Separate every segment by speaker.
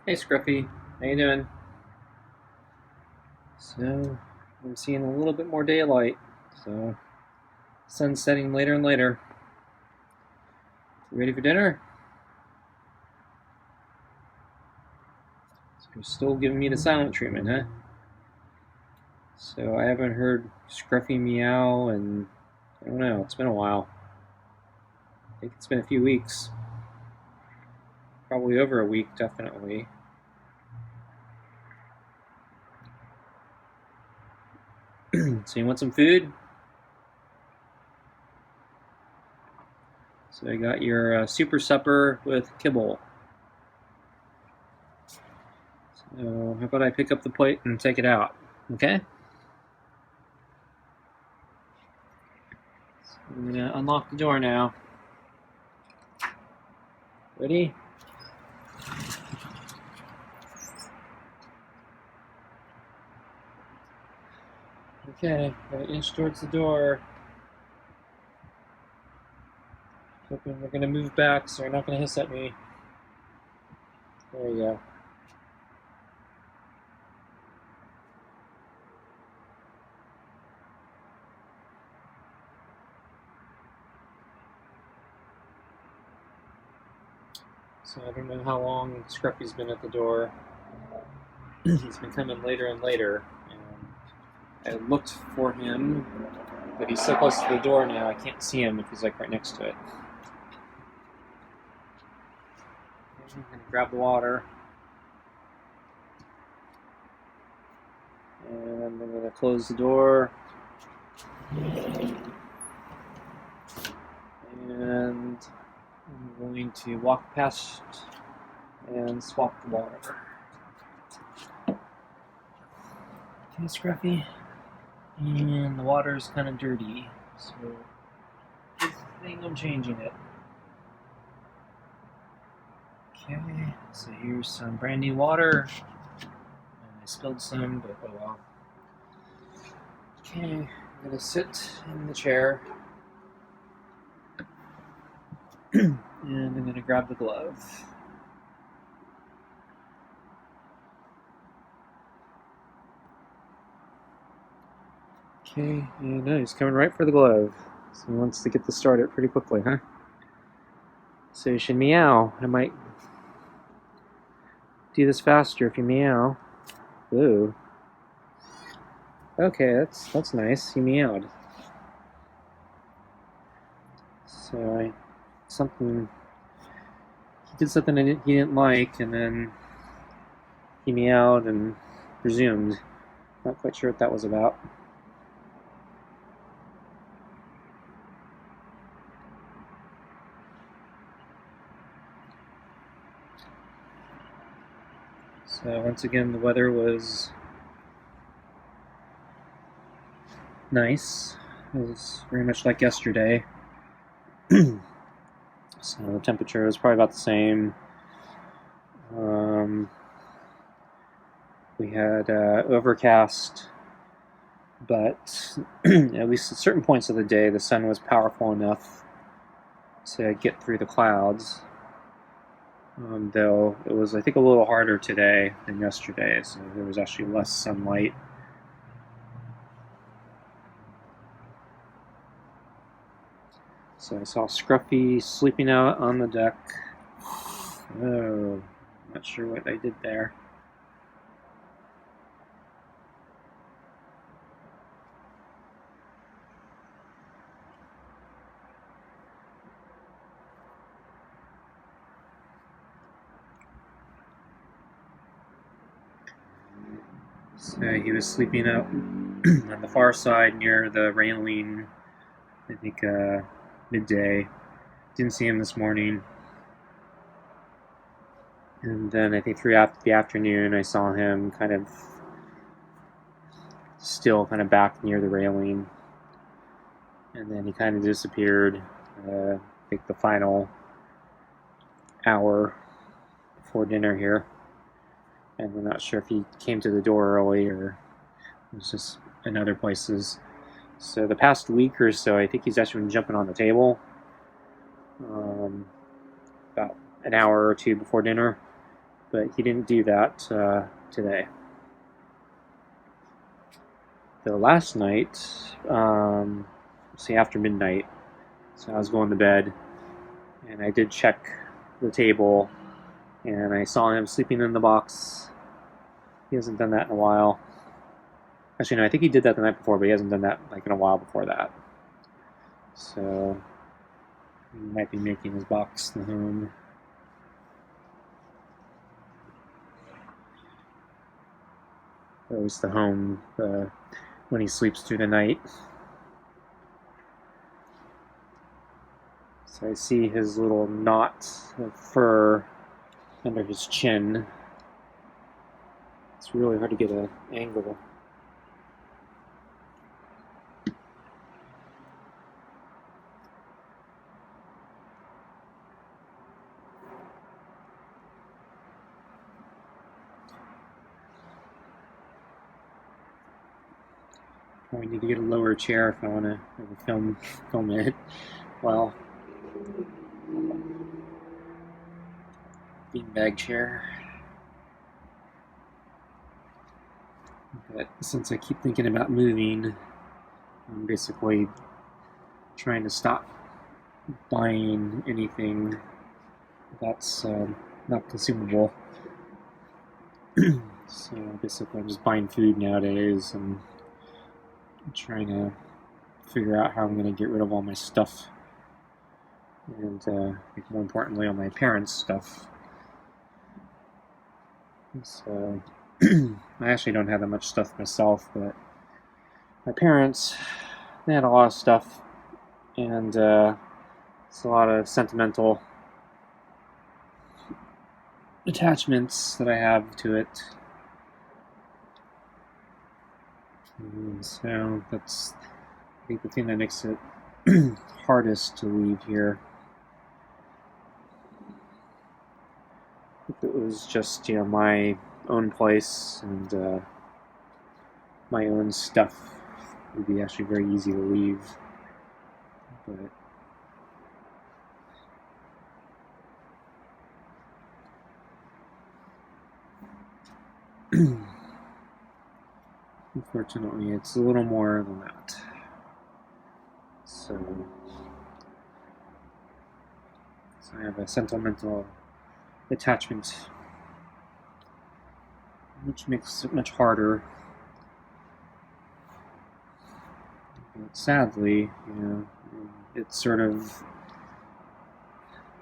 Speaker 1: Hey Scruffy, how you doing? So, I'm seeing a little bit more daylight, so sun's setting later and later. You ready for dinner? So you're still giving me the silent treatment, huh? So I haven't heard Scruffy meow and I don't know, it's been a while. I think it's been a few weeks. Probably over a week, definitely. So you want some food? So I got your super supper with kibble. So how about I pick up the plate and take it out? Okay? So I'm gonna unlock the door now. Ready? Okay, gotta inch towards the door. Hoping they're gonna move back so they're not gonna hiss at me. There we go. So I don't know how long Scruffy's been at the door. He's been coming later and later. And I looked for him, but he's so close to the door now I can't see him if he's like right next to it. I'm gonna grab the water. And I'm gonna close the door. And I'm going to walk past and swap the water. Okay, Scruffy. And the water's kind of dirty, so good thing I'm changing it. Okay, so here's some brand new water. And I spilled some, but oh well. Okay, I'm gonna sit in the chair. And I'm gonna grab the glove. Okay, and no, he's coming right for the glove. So he wants to get this started pretty quickly, huh? So you should meow. I might do this faster if you meow. Ooh. Okay, that's nice. He meowed. So he did something he didn't like, and then he meowed and resumed. Not quite sure what that was about. So once again, the weather was nice. It was very much like yesterday. So the temperature was probably about the same. We had overcast, but at least at certain points of the day, the sun was powerful enough to get through the clouds. Though it was, I think, a little harder today than yesterday, so there was actually less sunlight. So I saw Scruffy sleeping out on the deck. Oh, not sure what I did there. So he was sleeping up on the far side near the railing, I think midday. Didn't see him this morning. And then I think throughout the afternoon I saw him kind of still kind of back near the railing. And then he kind of disappeared, I think the final hour before dinner here. And we're not sure if he came to the door early or was just in other places. So the past week or so, I think he's actually been jumping on the table about an hour or two before dinner. but he didn't do that today. The last night, say after midnight, so I was going to bed, and I did check the table, and I saw him sleeping in the box. He hasn't done that in a while. Actually, no, I think he did that the night before, but he hasn't done that like in a while before that. So he might be making his box the home. Or at least the home when he sleeps through the night. So I see his little knot of fur under his chin. It's really hard to get an angle. Probably need to get a lower chair if I want to film it. Well, beanbag chair. But since I keep thinking about moving, I'm basically trying to stop buying anything that's not consumable. So basically I'm just buying food nowadays and trying to figure out how I'm going to get rid of all my stuff. And more importantly, all my parents' stuff. So I actually don't have that much stuff myself, but my parents, they had a lot of stuff, and it's a lot of sentimental attachments that I have to it. And so that's, I think, the thing that makes it hardest to leave here. If it was just, my own place and my own stuff, it would be actually very easy to leave. But unfortunately, it's a little more than that. So I have a sentimental attachment, which makes it much harder. But sadly, it's sort of,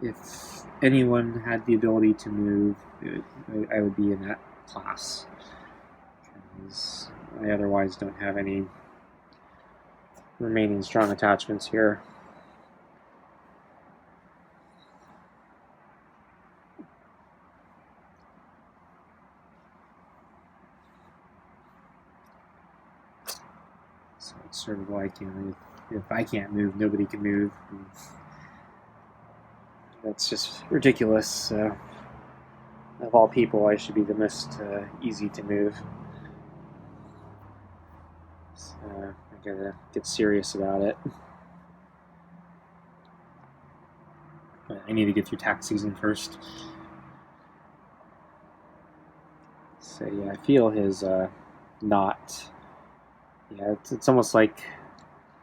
Speaker 1: if anyone had the ability to move, I would be in that class, because I otherwise don't have any remaining strong attachments here. So it's sort of like, if I can't move, nobody can move. And that's just ridiculous. So, of all people, I should be the most easy to move. So I gotta get serious about it. But I need to get through tax season first. So yeah, I feel his knot. Yeah, it's almost like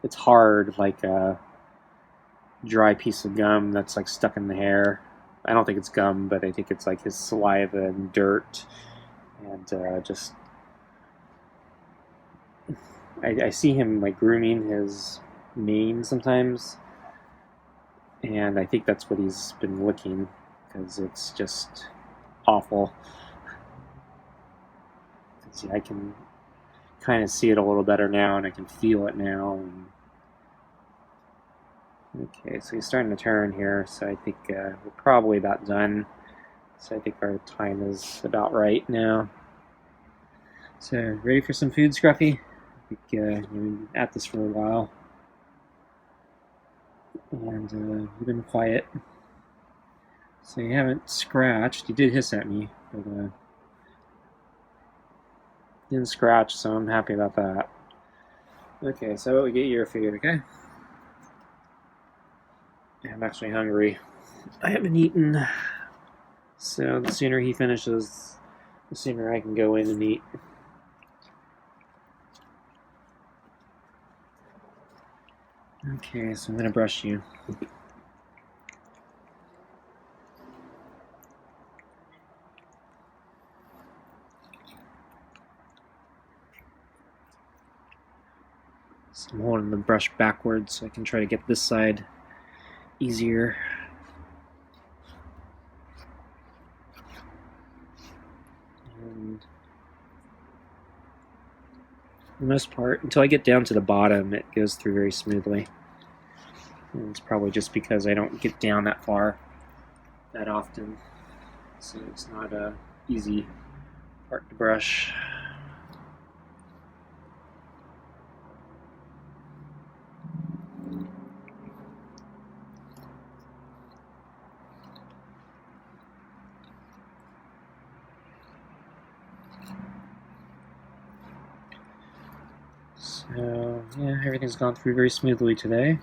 Speaker 1: it's hard, like a dry piece of gum that's like stuck in the hair. I don't think it's gum, but I think it's like his saliva and dirt, and just I see him like grooming his mane sometimes, and I think that's what he's been licking, because it's just awful. See, I can kind of see it a little better now, and I can feel it now. Okay, so he's starting to turn here, so I think we're probably about done. So I think our time is about right now. So, ready for some food, Scruffy? I think you've been at this for a while. And you've been quiet. So you haven't scratched. You did hiss at me, but didn't scratch, so I'm happy about that. Okay, so we get your food, okay? I'm actually hungry. I haven't eaten So the sooner he finishes, the sooner I can go in and eat. Okay, so I'm gonna brush you. So I'm holding the brush backwards so I can try to get this side easier. And for the most part, until I get down to the bottom, it goes through very smoothly. And it's probably just because I don't get down that far that often, so it's not a easy part to brush. So yeah, everything's gone through very smoothly today.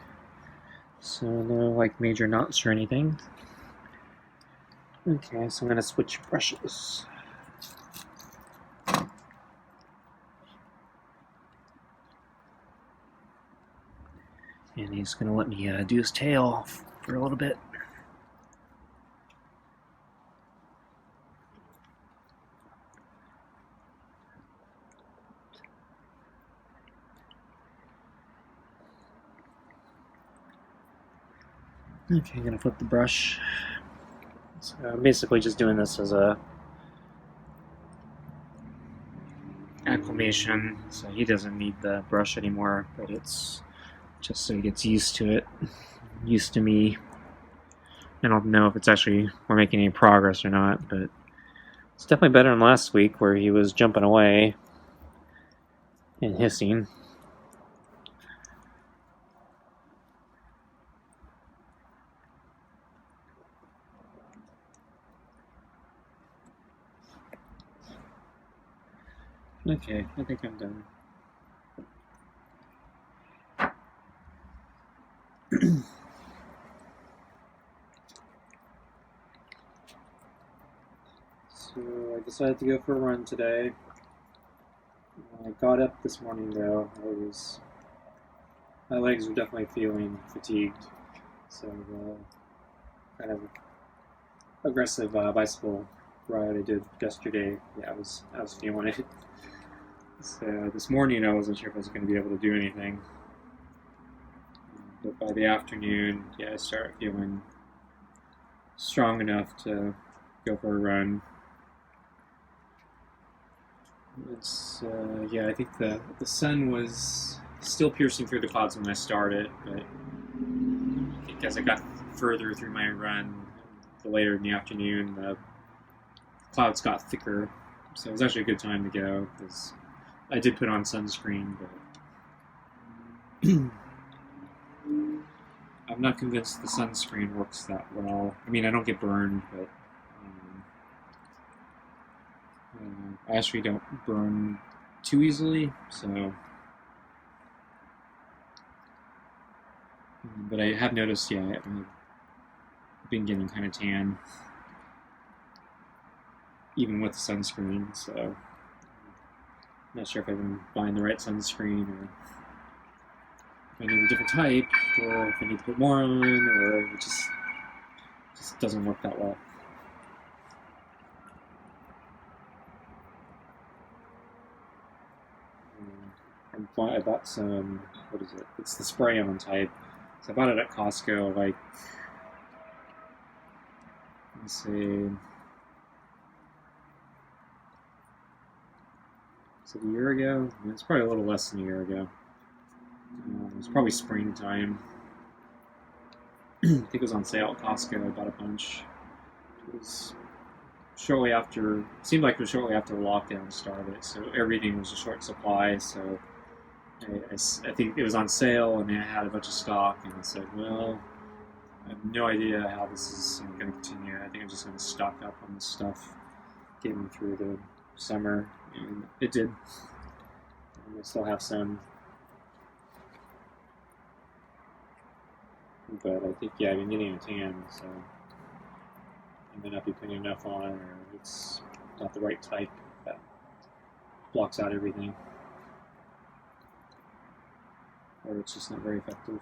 Speaker 1: So no like major knots or anything. Okay, so I'm gonna switch brushes. And he's gonna let me do his tail for a little bit. Okay, I'm gonna flip the brush. So I'm basically just doing this as a acclimation, so he doesn't need the brush anymore, but it's just so he gets used to it, used to me. I don't know if it's actually we're making any progress or not, but it's definitely better than last week where he was jumping away and hissing. Okay, I think I'm done. So I decided to go for a run today. I got up this morning though. My legs were definitely feeling fatigued, so kind of aggressive bicycle ride I did yesterday. Yeah, I was feeling it. So this morning I wasn't sure if I was going to be able to do anything, but by the afternoon, yeah, I started feeling strong enough to go for a run. Yeah, I think the sun was still piercing through the clouds when I started, but I think as I got further through my run, the later in the afternoon, the clouds got thicker. So it was actually a good time to go because I did put on sunscreen, but I'm not convinced the sunscreen works that well. I mean, I don't get burned, but I actually don't burn too easily, so. But I have noticed, yeah, I've been getting kind of tan, even with sunscreen, so I'm not sure if I've been buying the right sunscreen, or if I need a different type, or if I need to put more on, or it just doesn't work that well. I bought some, what is it? It's the spray-on type. So I bought it at Costco, like, let's see, is it a year ago? It's probably a little less than a year ago. It was probably springtime. I think it was on sale at Costco. I bought a bunch. It was shortly after, it seemed like it was shortly after the lockdown started, so everything was a short supply, so I think it was on sale and they had a bunch of stock, and I said, well, I have no idea how this is going to continue. I think I'm just going to stock up on this stuff, get me through the summer, and it did. And I still have some, but I think, yeah, I've been getting a tan, so may not be putting enough on, or it's not the right type that blocks out everything, or it's just not very effective.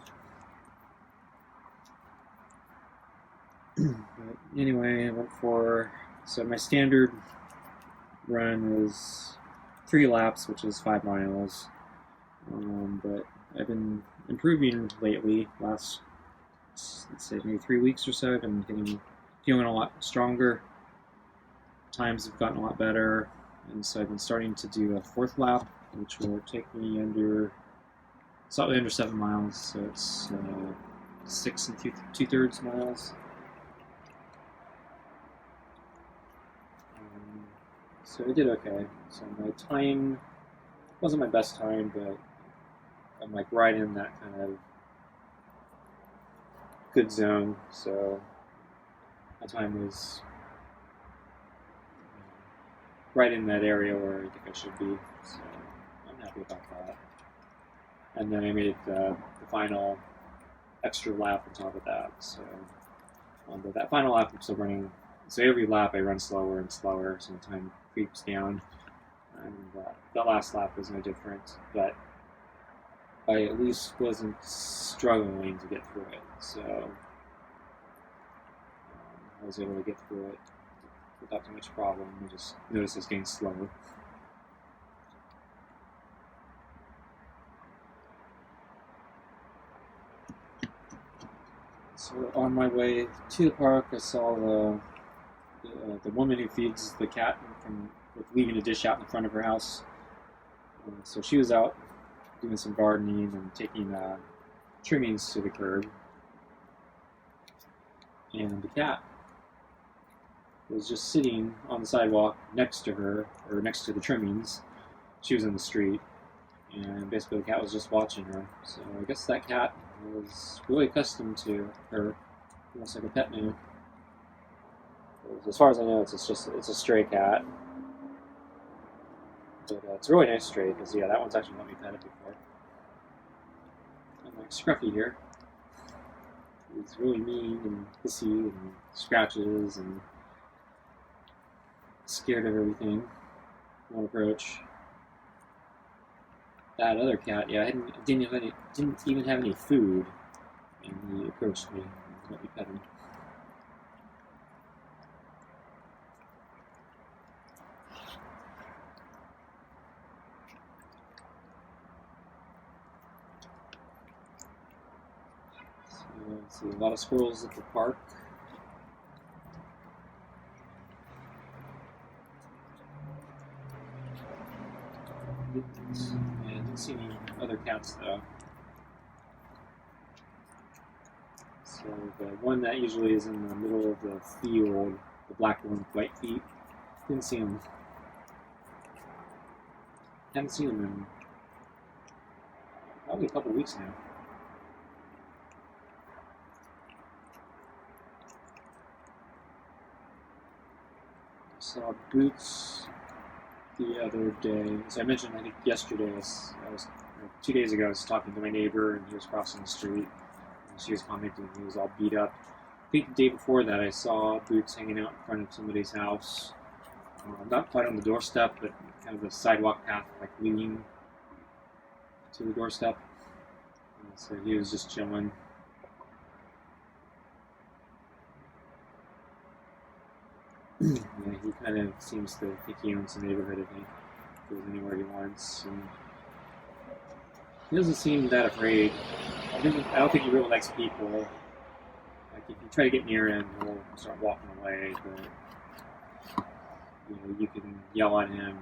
Speaker 1: But anyway, I went so my standard run was 3 laps, which is 5 miles. But I've been improving lately. Last, let's say, maybe 3 weeks or so, I've been feeling a lot stronger. Times have gotten a lot better, and so I've been starting to do a 4th lap, which will take me slightly under 7 miles. So it's 6 and 2/3 miles. So I did okay. So my time wasn't my best time, but I'm like right in that kind of good zone. So my time was right in that area where I think I should be. So I'm happy about that. And then I made the final extra lap on top of that. So but that final lap I'm still running. So every lap I run slower and slower, so the time creeps down. And that last lap was no different, but I at least wasn't struggling to get through it. So I was able to get through it without too much problem. I just noticed I was getting slower. So on my way to the park, I saw the woman who feeds the cat from leaving a dish out in front of her house. So she was out doing some gardening and taking trimmings to the curb. And the cat was just sitting on the sidewalk next to her, or next to the trimmings. She was in the street, and basically the cat was just watching her. So I guess that cat was really accustomed to her, almost like a pet now. As far as I know, it's a stray cat. But it's a really nice stray, because yeah, that one's actually let me pet it before. And like Scruffy here, he's really mean and hissy and scratches and scared of everything. Won't approach. That other cat, yeah, didn't even have any food, and he approached me and let me pet him. See a lot of squirrels at the park. I didn't see any other cats though. So the one that usually is in the middle of the field, the black one with white feet, didn't see him. Haven't seen him in probably a couple weeks now. Saw Boots the other day. As I mentioned, I think yesterday, or 2 days ago, I was talking to my neighbor, and he was crossing the street, and she was commenting he was all beat up. I think the day before that, I saw Boots hanging out in front of somebody's house. Not quite on the doorstep, but kind of the sidewalk path, like leading to the doorstep. And so he was just chilling. Yeah, he kind of seems to think he owns the neighborhood, I think. Goes anywhere he wants. And he doesn't seem that afraid. I don't think he really likes people. Like, if you try to get near him, he'll start walking away, but you can yell at him,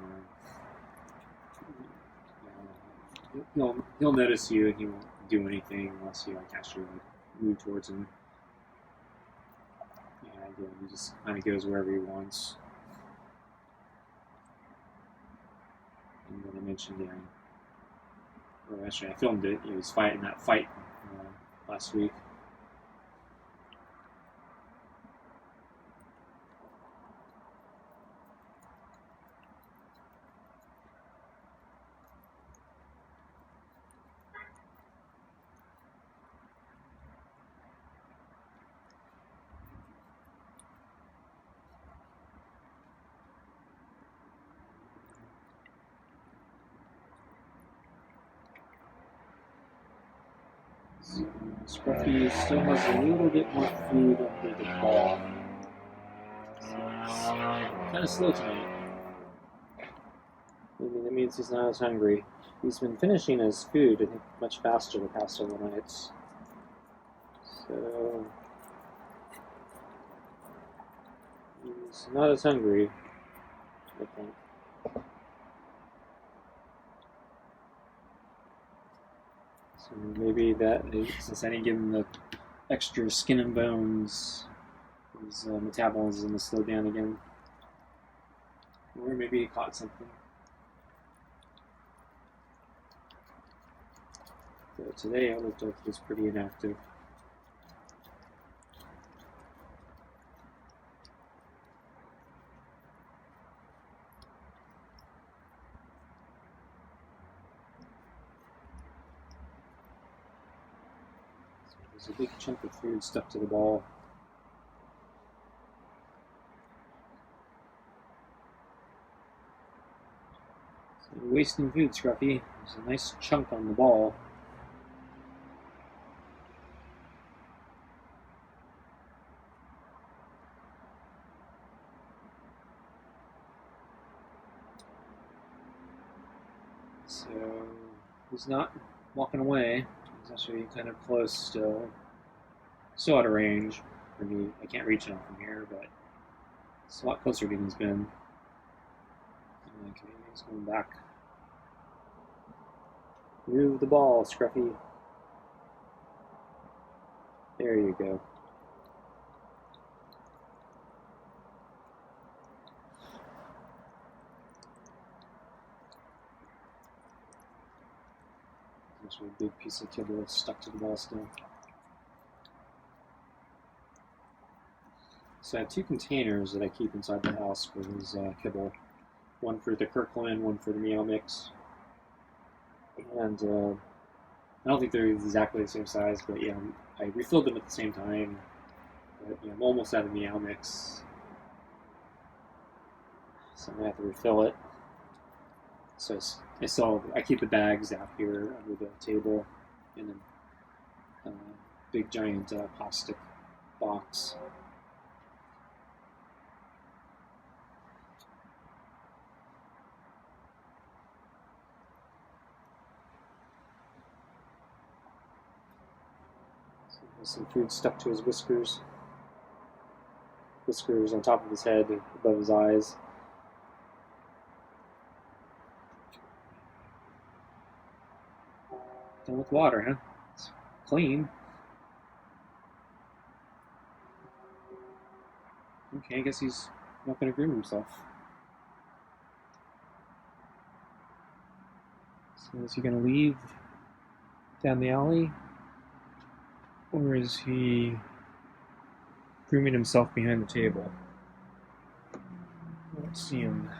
Speaker 1: or he'll notice you, and he won't do anything unless you actually move towards him. He just kind of goes wherever he wants. And then I mentioned, or actually I filmed it. He was fighting that fight last week. So Scruffy still has a little bit more food under the ball. So it's kind of slow tonight. Maybe that means he's not as hungry. He's been finishing his food, I think, much faster the past several nights. So he's not as hungry, I think. So maybe that, since I didn't give him the extra skin and bones, his metabolism is slowed down again. Or maybe he caught something. But today it looked like he was pretty inactive. So there's a big chunk of food stuck to the ball. So you're wasting food, Scruffy. There's a nice chunk on the ball. So he's not walking away. He's actually kind of close still. Still out of range for me. I can't reach him from here, but it's a lot closer than he's been. Okay, he's going back. Move the ball, Scruffy. There you go. There's a big piece of kibble stuck to the ball still. So I have two containers that I keep inside the house for his kibble. One for the Kirkland, one for the Meow mix. And I don't think they're exactly the same size, but yeah, I refilled them at the same time. But yeah, I'm almost out of Meow mix, so I'm gonna have to refill it. So I keep the bags out here under the table in a big giant plastic box. Some food stuck to his whiskers. Whiskers on top of his head, above his eyes. Done with water, huh? It's clean. Okay, I guess he's not going to groom himself. So is he going to leave down the alley? Or is he grooming himself behind the table? I don't see him.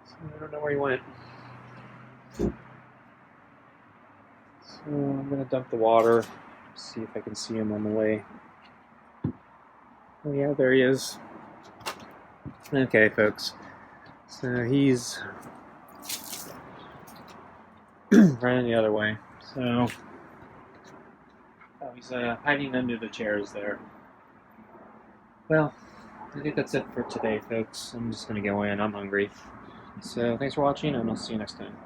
Speaker 1: So I don't know where he went. So I'm going to dump the water, see if I can see him on the way. Oh yeah, there he is. Okay, folks. So he's running the other way. So he's hiding under the chairs there. Well, I think that's it for today, folks. I'm just going to go in. I'm hungry. So thanks for watching, and I'll see you next time.